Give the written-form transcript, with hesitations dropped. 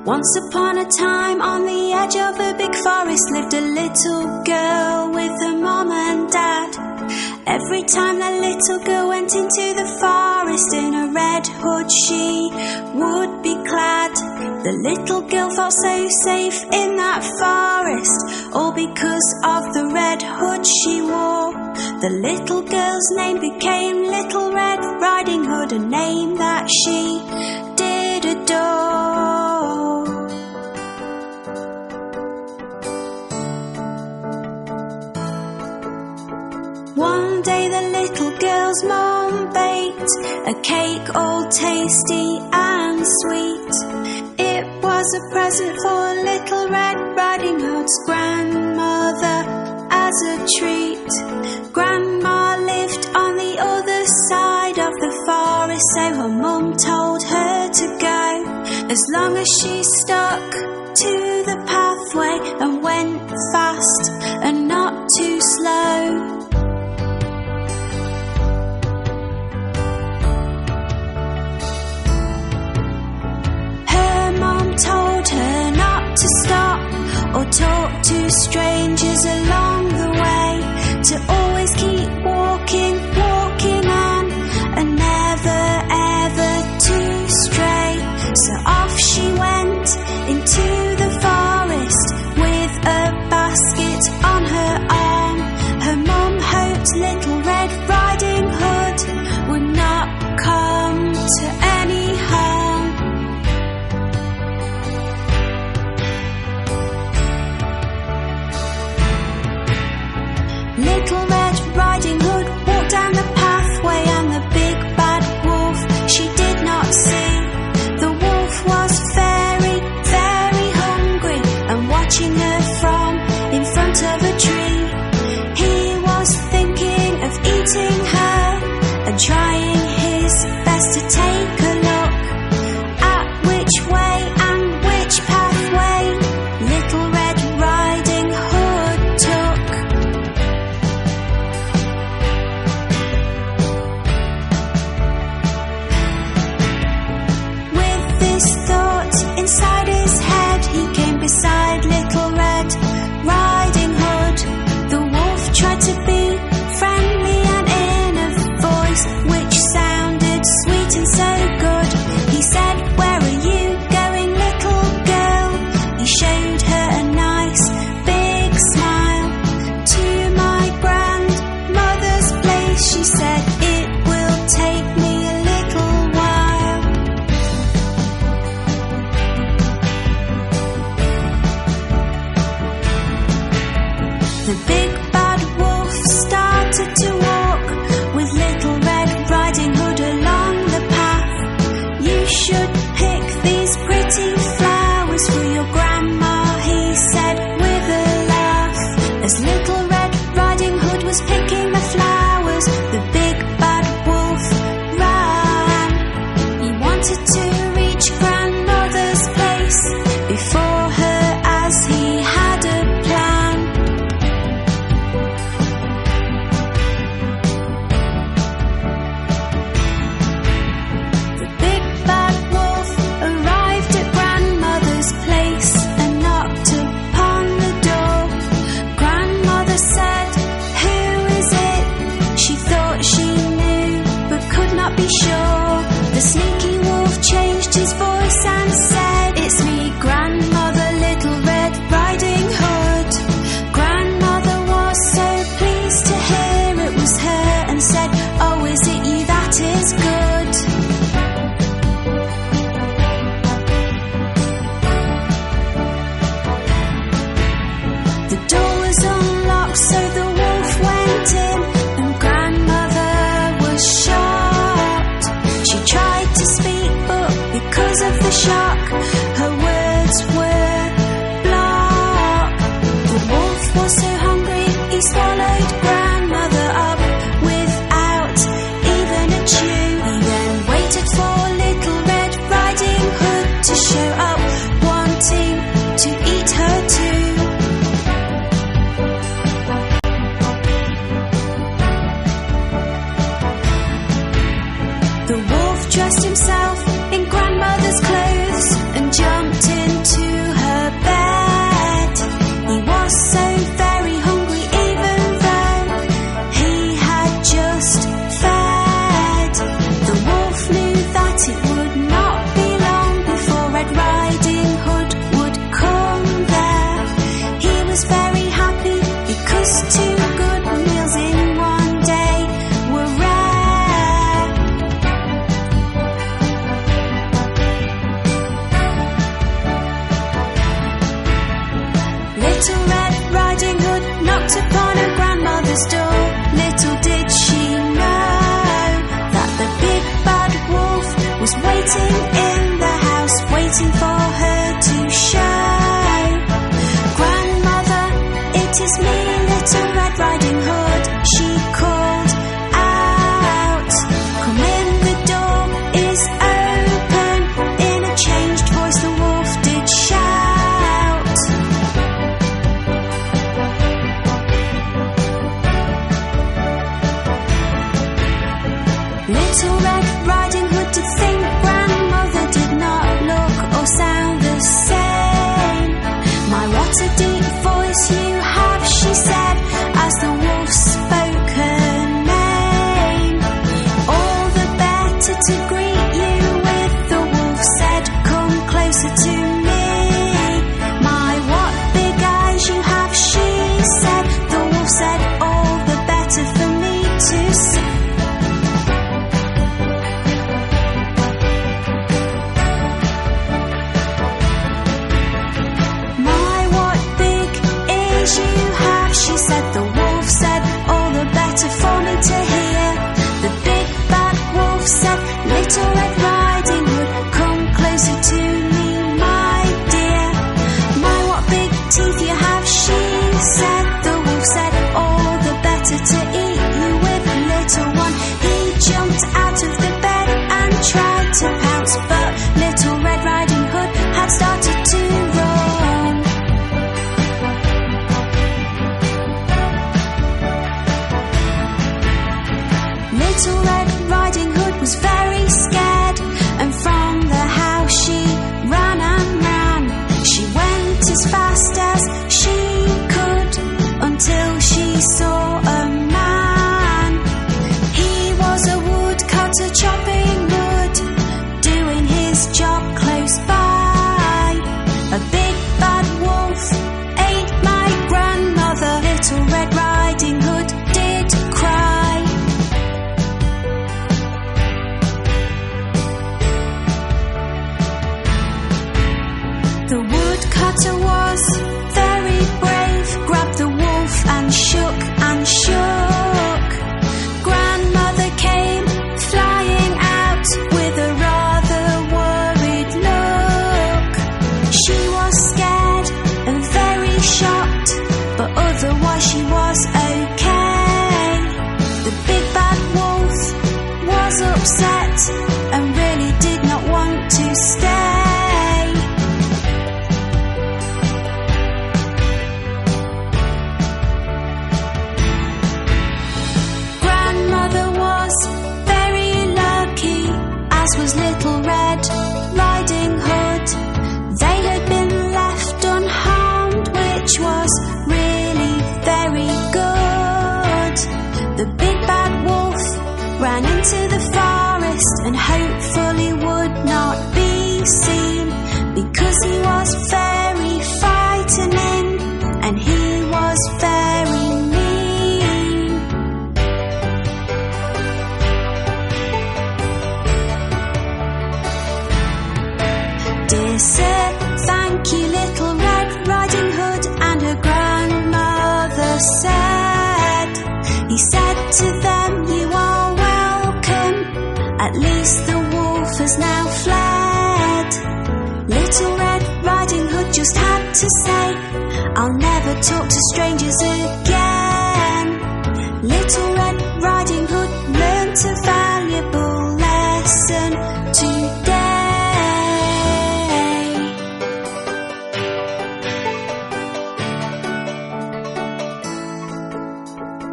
Once upon a time, on the edge of a big forest, lived a little girl with her mom and dad. Every time the little girl went into the forest, in a red hood she would be clad. The little girl felt so safe in that forest, all because of the red hood she wore. The little girl's name became Little Red Riding Hood, a name that she did adore. One day the little girl's mom baked a cake all tasty and sweet. It was a present for Little Red Riding Hood's grandmother as a treat. Grandma lived on the other side of the forest, so her mum told her to go, as long as she stuck to the pathway and went fast and not too slow. Told her not to stop or talk to strangers along the way, to always keep walking on, and never ever to stray. So off she went into the forest with a basket on her arm. Her mum hoped Little Red Riding Hood would not come to any harm. Little Red Riding Hood walked down the pathway, and the big bad wolf she did not see. The wolf was very, very hungry and watching her from in front of a tree. He was thinking of eating her and trying his best to take a look at which way and which pathway Little Red Riding Hood took. Inside his head, he came beside Little Red Riding Hood. The wolf tried to be friendly and in a voice which sounded sweet and so good. He said, "Where are you going, little girl?" He showed her a nice big smile. "To my grandmother's place," she said, "it will take me a little while." The big bad wolf started to walk with Little Red Riding Hood along the path. "You should pick these pretty flowers for your grandma," he said with a laugh. As Little Red Riding Hood was picking the flowers, the big bad wolf ran. He wanted to reach grandmother's place before her, as he had a plan. Be sure. The sneaky wolf changed his voice and said, "It's me, grandmother, Little Red Riding Hood." Grandmother was so pleased to hear it was her, and said, "Oh, is it you? That is good." The door was unlocked, so the wolf went in, and grandmother was shocked. She tried to speak, but because of the shock, her words were blocked. The wolf was so hungry, he swallowed grandmother up without even a chew. He then waited for Little Red Riding Hood to show up, wanting to eat her too. The wolf dressed himself in grandmother's clothes and jumped in voice. My, what big ears you have, she said. The wolf said, all the better for me to hear. The big bad wolf said, Little Red Riding Hood, come closer to me, my dear. My, what big teeth you have, she said. The wolf said, all the better to eat you with, little one. He jumped out of the bed and tried to pounce, but Little Red Riding Hood had started to run. Little Red Riding Hood was very scared, and from the house she ran and ran. She went as fast as she could until she saw a man. He was a woodcutter chopping wood, doing his job close by. A big bad wolf ate my grandmother. Little Red Riding Hood did cry. The woodcutter was very brave, grabbed the wolf and shook and shook. Grandmother came flying out with a rather worried look. She was scared and very shocked, but otherwise she was okay. The big bad wolf was upset and really did not want to stay. Grandmother was very lucky, as was Little Red Riding Hood. They had been left unharmed, which was really very good. The big bad wolf ran into the forest and hopefully would not be seen, because he was very frightening and he was very mean. Dear sir, thank you, Little Red Riding Hood, and her grandmother said. He said to them, you are welcome, at least the wolf has now fled. Little Red Riding Hood just had to say, I'll never talk to strangers again.